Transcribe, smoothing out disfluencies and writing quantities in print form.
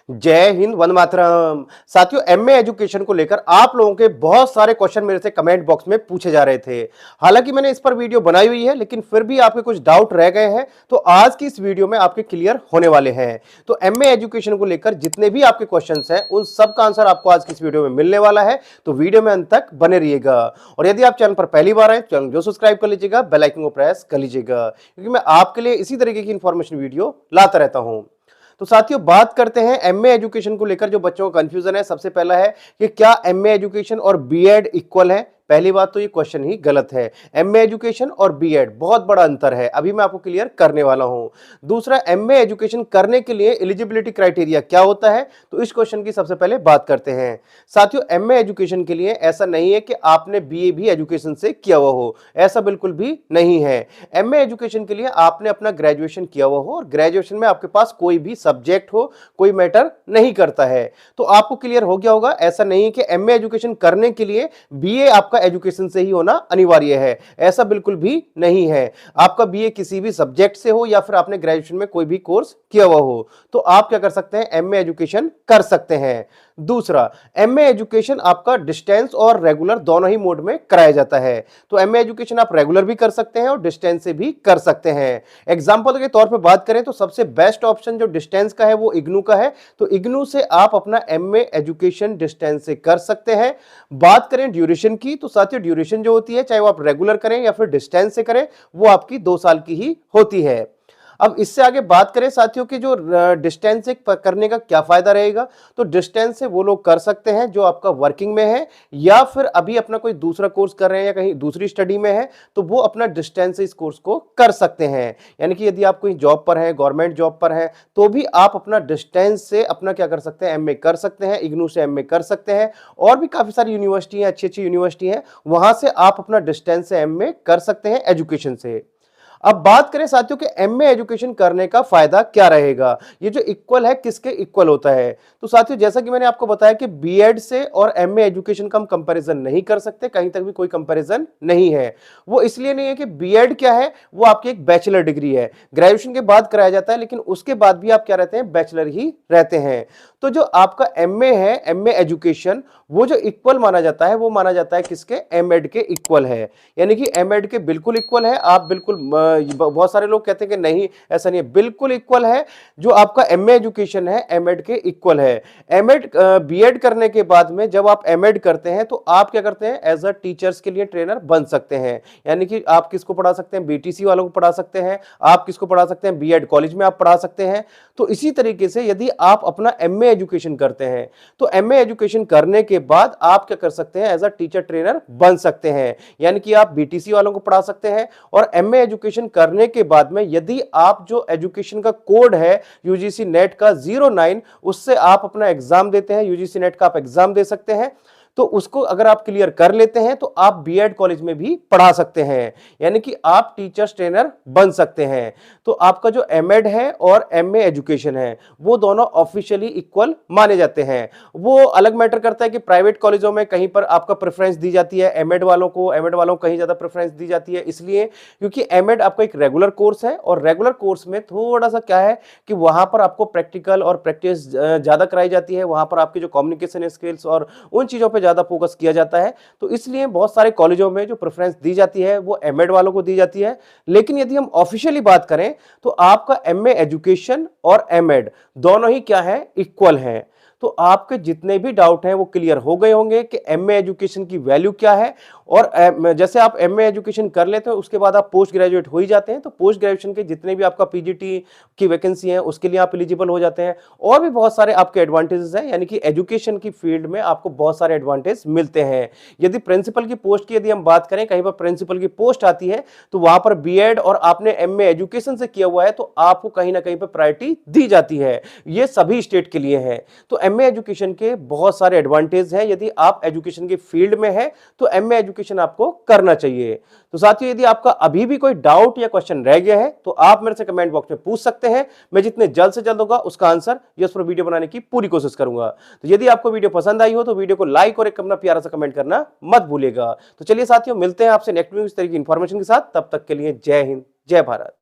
जय हिंद, वंदे मातरम। साथियों, MA education को लेकर आप लोगों के बहुत सारे क्वेश्चन मेरे से कमेंट बॉक्स में पूछे जा रहे थे। हालांकि मैंने इस पर वीडियो बनाई हुई है, लेकिन फिर भी आपके कुछ डाउट रह गए हैं, तो आज की इस वीडियो में आपके क्लियर होने वाले हैं। तो एमए एजुकेशन को लेकर जितने भी आपके क्वेश्चंस हैं, उन सब का आंसर आपको आज की इस वीडियो में मिलने वाला है। तो वीडियो में अंत तक बने रहिएगा। और यदि आप चैनल पर पहली बार आए, चैनल जो सब्सक्राइब कर लीजिएगा, बेल आइकन को प्रेस कर लीजिएगा, क्योंकि मैं आपके लिए इसी तरीके की इंफॉर्मेशन वीडियो लाता रहता हूं। तो साथियों, बात करते हैं एमए एजुकेशन को लेकर जो बच्चों का कंफ्यूजन है। सबसे पहला है कि क्या एमए एजुकेशन और बीएड इक्वल है। पहली बात तो ये क्वेश्चन ही गलत है। एमए एजुकेशन और बीएड बहुत बड़ा अंतर है, अभी मैं आपको क्लियर करने वाला हूं। दूसरा, एमए एजुकेशन करने के लिए एलिजिबिलिटी क्राइटेरिया क्या होता है, तो इस क्वेश्चन की सबसे पहले बात करते हैं। साथियों, एमए एजुकेशन के लिए ऐसा नहीं है कि आपने बीए भी एजुकेशन से किया हुआ हो, ऐसा बिल्कुल भी नहीं है। एमए एजुकेशन के लिए आपने अपना ग्रेजुएशन किया हुआ हो और ग्रेजुएशन में आपके पास कोई भी सब्जेक्ट हो, कोई मैटर नहीं करता है। तो आपको क्लियर हो गया होगा, ऐसा नहीं है कि एमए एजुकेशन करने के लिए बीए आपका एजुकेशन से ही होना अनिवार्य है, ऐसा बिल्कुल भी नहीं है। आपका बीए किसी भी सब्जेक्ट से हो या फिर आपने ग्रेजुएशन में कोई भी कोर्स किया हुआ हो, तो आप क्या कर सकते हैं, एमए एजुकेशन कर सकते हैं। दूसरा, एमए एजुकेशन आपका डिस्टेंस और रेगुलर दोनों ही मोड में कराया जाता है। तो एमए एजुकेशन आप रेगुलर भी कर सकते हैं और डिस्टेंस से भी कर सकते हैं। एग्जांपल के तौर पे बात करें तो सबसे बेस्ट ऑप्शन जो डिस्टेंस का है वो इग्नू का है। तो इग्नू से आप अपना एमए एजुकेशन डिस्टेंस से कर सकते हैं। बात करें ड्यूरेशन की, तो साथियों ड्यूरेशन जो होती है, चाहे वो आप रेगुलर करें या फिर डिस्टेंस से करें, वो आपकी 2 साल की ही होती है। अब इससे आगे बात करें साथियों कि जो डिस्टेंस से करने का क्या फायदा रहेगा, तो डिस्टेंस से वो लोग कर सकते हैं जो आपका वर्किंग में है या फिर अभी अपना कोई दूसरा कोर्स कर रहे हैं या कहीं दूसरी स्टडी में है, तो वो अपना डिस्टेंस से इस कोर्स को कर सकते हैं। यानी कि यदि आप कोई जॉब पर हैं, गवर्नमेंट जॉब पर हैं, तो भी आप अपना डिस्टेंस से अपना क्या कर सकते हैं, एमए कर सकते हैं, इग्नू से एमए कर सकते हैं। और भी काफी सारी यूनिवर्सिटी है, अच्छी अच्छी यूनिवर्सिटी है, वहां से आप अपना डिस्टेंस से एमए कर सकते हैं एजुकेशन से। अब बात करें साथियों कि एमए एजुकेशन करने का फायदा क्या रहेगा, ये जो इक्वल है किसके इक्वल होता है। तो साथियों, जैसा कि मैंने आपको बताया कि बीएड से और एमए एजुकेशन का हम कंपैरिजन नहीं कर सकते, कहीं तक भी कोई कंपैरिजन नहीं है। वो इसलिए नहीं है कि बीएड क्या है, वो आपकी एक बैचलर डिग्री है, ग्रेजुएशन के बाद कराया जाता है, लेकिन उसके बाद भी आप क्या रहते हैं, बैचलर ही रहते हैं। तो जो आपका एमए है, एमए एजुकेशन, वो जो इक्वल माना जाता है, वो माना जाता है किसके, एमएड के इक्वल है। यानी कि एमएड के बिल्कुल इक्वल है। आप बिल्कुल बहुत सारे लोग कहते हैं कि नहीं, ऐसा नहीं है, बिल्कुल इक्वल है। जो आपका एमए एजुकेशन है, एमएड के इक्वल है। एमएड बीएड करने के बाद में जब आप एमएड करते हैं, तो आप क्या करते हैं, एज अ टीचर्स के लिए ट्रेनर बन सकते हैं। यानी कि आप किसको पढ़ा सकते हैं, बीटीसी वालों को पढ़ा सकते हैं, आप किसको पढ़ा सकते हैं, बीएड कॉलेज में आप पढ़ा सकते हैं। तो इसी तरीके से यदि आप अपना एमए एजुकेशन करते हैं, तो एमए एजुकेशन करने के बाद आप क्या कर सकते हैं, एज अ टीचर ट्रेनर बन सकते हैं। यानी कि आप बीटीसी वालों को पढ़ा सकते हैं। और एमए एजुकेशन करने के बाद में यदि आप जो एजुकेशन का कोड है यूजीसी नेट का 09, उससे आप अपना एग्जाम देते हैं, यूजीसी नेट का आप एग्जाम दे सकते हैं, तो उसको अगर आप क्लियर कर लेते हैं, तो आप बीएड कॉलेज में भी पढ़ा सकते हैं। यानी कि आप टीचर्स ट्रेनर बन सकते हैं। तो आपका जो एमएड है और एमए एजुकेशन है, वो दोनों ऑफिशियली इक्वल माने जाते हैं। वो अलग मैटर करता है कि प्राइवेट कॉलेजों में कहीं पर आपका प्रेफरेंस दी जाती है एमएड वालों को, एमएड वालों को कहीं ज्यादा प्रेफरेंस दी जाती है, इसलिए क्योंकि एमएड आपका एक रेगुलर कोर्स है और रेगुलर कोर्स में थोड़ा सा क्या है कि वहां पर आपको प्रैक्टिकल और प्रैक्टिस ज्यादा कराई जाती है, वहां पर आपकी जो कम्युनिकेशन स्किल्स और उन चीजों पे ज्यादा फोकस किया जाता है। तो इसलिए बहुत सारे कॉलेजों में जो प्रेफरेंस दी जाती है वो एमएड वालों को दी जाती है। लेकिन यदि हम ऑफिशियली बात करें, तो आपका एमए एजुकेशन और एमएड दोनों ही क्या है, इक्वल है। तो आपके जितने भी डाउट हैं वो क्लियर हो गए होंगे कि एमए एजुकेशन की वैल्यू क्या है। और जैसे आप एमए एजुकेशन कर लेते हैं, उसके बाद आप पोस्ट ग्रेजुएट हो ही जाते हैं, तो पोस्ट ग्रेजुएशन के जितने भी आपका पीजीटी की वैकेंसी है, उसके लिए आप एलिजिबल हो जाते हैं। और भी बहुत सारे आपके एडवांटेजेस हैं, यानी कि एजुकेशन की फील्ड में आपको बहुत सारे एडवांटेज मिलते हैं। यदि प्रिंसिपल की पोस्ट की यदि हम बात करें, कहीं पर प्रिंसिपल की पोस्ट आती है, तो वहां पर बीएड और आपने एमए एजुकेशन से किया हुआ है, तो आपको कहीं ना कहीं पर प्रायोरिटी दी जाती है। ये सभी स्टेट के लिए है। तो एमए एजुकेशन के बहुत सारे एडवांटेज हैं। यदि आप एजुकेशन के फील्ड में है, तो एमए एजुकेशन आपको करना चाहिए। तो साथियों, यदि आपका अभी भी कोई डाउट या क्वेश्चन रह गया है, तो आप मेरे से कमेंट बॉक्स में पूछ सकते हैं। मैं जितने जल्द से जल्द होगा उसका आंसर या उस पर वीडियो बनाने की पूरी कोशिश करूंगा। तो यदि आपको वीडियो पसंद आई हो, तो वीडियो को लाइक और एक अपना प्यारा सा कमेंट करना मत भूलिएगा। तो चलिए साथियों, मिलते हैं आपसे नेक्स्ट वीडियो में इस तरह की इंफॉर्मेशन के साथ। तब तक के लिए जय हिंद, जय भारत।